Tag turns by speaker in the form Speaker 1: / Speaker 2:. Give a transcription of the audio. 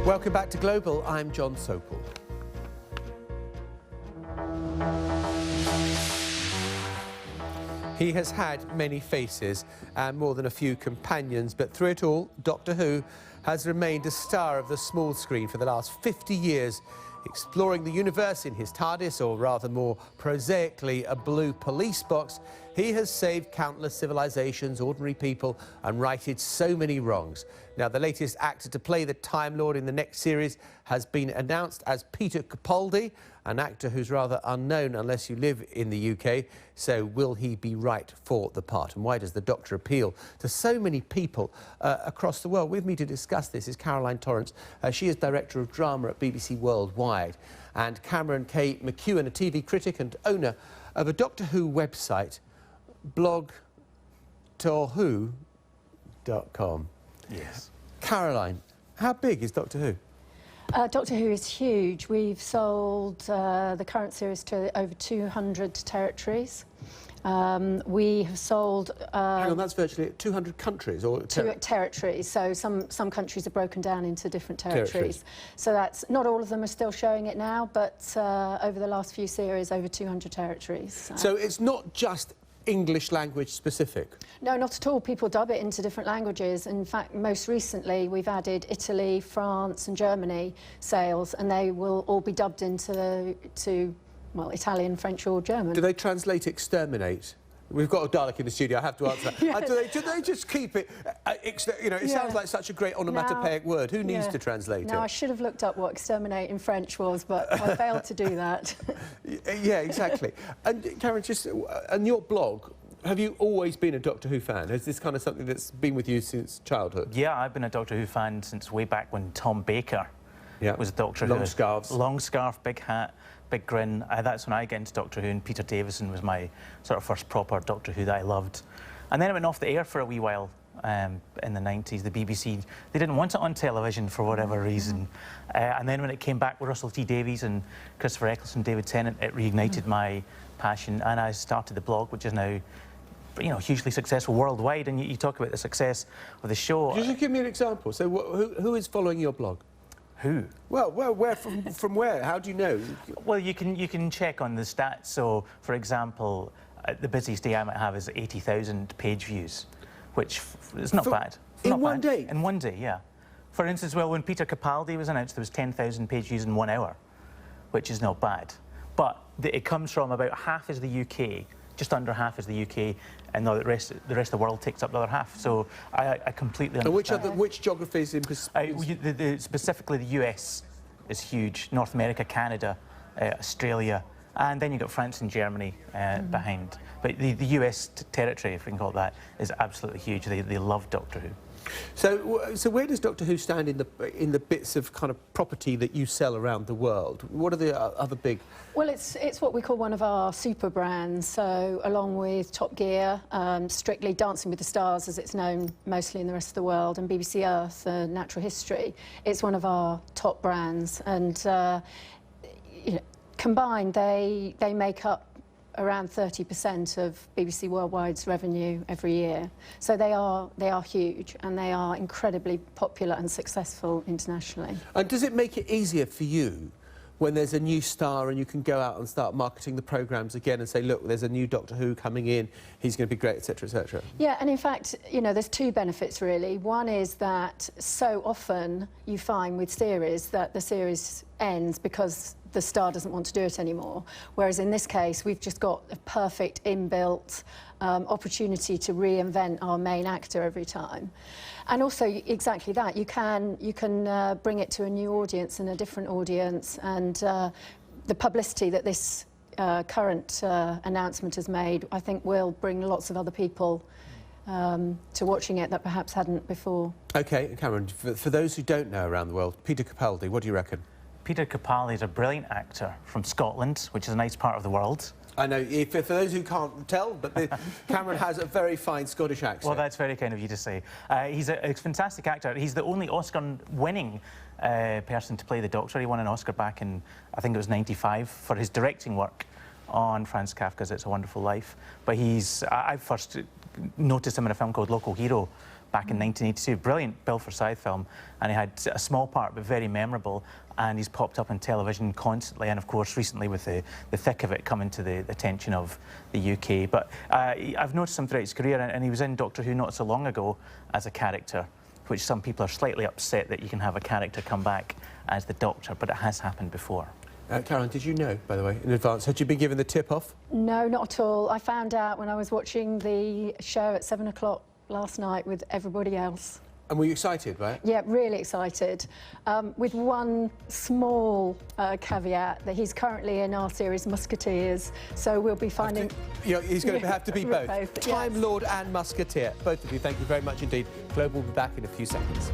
Speaker 1: Welcome back to Global. I'm John Sopel. He has had many faces and more than a few companions, but through it all, Doctor Who has remained a star of the small screen for the last 50 years, exploring the universe in his TARDIS, or rather more prosaically, a blue police box. He has saved countless civilizations, ordinary people, and righted so many wrongs. Now, the latest actor to play the Time Lord in the next series has been announced as Peter Capaldi, an actor who's rather unknown unless you live in the UK. So will he be right for the part? And why does the Doctor appeal to so many people across the world? With me to discuss this is Caroline Torrance. She is Director of Drama at BBC Worldwide. And Cameron K. McEwan, a TV critic and owner of a Doctor Who website, Blogtor.com.
Speaker 2: Yes.
Speaker 1: Caroline, how big is Doctor Who?
Speaker 3: Doctor Who is huge. We've sold the current series to over 200 territories. We have sold...
Speaker 1: Hang on, that's virtually 200 countries or...
Speaker 3: territories, so some countries are broken down into different territories. So that's... Not all of them are still showing it now, but over the last few series, over 200 territories.
Speaker 1: So it's not just English language specific?
Speaker 3: No, not at all. People dub it into different languages. In fact, most recently, we've added Italy, France and Germany sales, and they will all be dubbed into well, Italian, French or German.
Speaker 1: Do they translate exterminate? We've got a Dalek in the studio, I have to answer that.
Speaker 3: Yes.
Speaker 1: Do they just keep it, you know, it sounds like such a great onomatopoeic word. Who needs to translate it?
Speaker 3: I should have looked up what exterminate in French was, but I failed to do that.
Speaker 1: Yeah, exactly. And Karen, just on your blog, have you always been a Doctor Who fan? Is this kind of something that's been with you since childhood?
Speaker 2: Yeah, I've been a Doctor Who fan since way back when Tom Baker was Doctor Who.
Speaker 1: Long scarves.
Speaker 2: Long scarf, big hat, big grin. That's when I got into Doctor Who, and Peter Davison was my sort of first proper Doctor Who that I loved. And then it went off the air for a wee while in the 90s. The BBC, they didn't want it on television for whatever reason. And then when it came back with Russell T Davies and Christopher Eccleston, David Tennant, it reignited my passion, and I started the blog, which is now, you know, hugely successful worldwide. And you talk about the success of the show.
Speaker 1: Just give me an example. So who is following your blog?
Speaker 2: Who?
Speaker 1: Well, where from where? How do you know?
Speaker 2: Well, you can check on the stats. So, for example, the busiest day I might have is 80,000 page views, which is not bad.
Speaker 1: In one day?
Speaker 2: In one day, yeah. For instance, well, when Peter Capaldi was announced, there was 10,000 page views in 1 hour, which is not bad. But it comes from about half is the UK, just under half is the UK, and the rest of the world takes up the other half. So I completely understand.
Speaker 1: And which geographies in
Speaker 2: specifically the US is huge. North America, Canada, Australia, and then you've got France and Germany behind. But the US territory, if we can call it that, is absolutely huge. They love Doctor Who.
Speaker 1: So where does Doctor Who stand in the bits of kind of property that you sell around the world? What are the other big?
Speaker 3: Well, it's what we call one of our super brands. So along with Top Gear, Strictly, Dancing with the Stars, as it's known mostly in the rest of the world, and BBC Earth, Natural History, it's one of our top brands. And you know, combined, they make up around 30% of BBC Worldwide's revenue every year. So they are huge, and they are incredibly popular and successful internationally.
Speaker 1: And does it make it easier for you when there's a new star and you can go out and start marketing the programmes again and say, look, there's a new Doctor Who coming in, he's going to be great, etc., etc.? Yeah,
Speaker 3: and in fact, you know, there's two benefits really. One is that so often you find with series that the series ends because the star doesn't want to do it anymore, whereas in this case we've just got a perfect inbuilt opportunity to reinvent our main actor every time. And also exactly that, you can bring it to a new audience and a different audience, and the publicity that this current announcement has made, I think, will bring lots of other people to watching it that perhaps hadn't before.
Speaker 1: OK, Cameron, for those who don't know around the world, Peter Capaldi, what do you reckon?
Speaker 2: Peter Capaldi is a brilliant actor from Scotland, which is a nice part of the world.
Speaker 1: I know, for those who can't tell, but Cameron has a very fine Scottish accent.
Speaker 2: Well, that's very kind of you to say. He's a fantastic actor. He's the only Oscar-winning person to play the Doctor. He won an Oscar back in, I think it was '95, for his directing work on Franz Kafka's It's a Wonderful Life. But I first noticed him in a film called Local Hero back in 1982. Brilliant Bill Forsyth film, and he had a small part but very memorable, and he's popped up on television constantly, and of course recently with the thick of it coming to the attention of the UK. But I've noticed him throughout his career, and he was in Doctor Who not so long ago as a character, which some people are slightly upset that you can have a character come back as the Doctor, but it has happened before.
Speaker 1: Caroline, did you know, by the way, in advance? Had you been given the tip-off?
Speaker 3: No, not at all. I found out when I was watching the show at 7 o'clock last night with everybody else.
Speaker 1: And were you excited, right?
Speaker 3: Yeah, really excited. With one small caveat, that he's currently in our series Musketeers, so we'll be finding...
Speaker 1: he's going to have to be both.
Speaker 3: both,
Speaker 1: Time
Speaker 3: yes.
Speaker 1: Lord and Musketeer. Both of you, thank you very much indeed. Global will be back in a few seconds.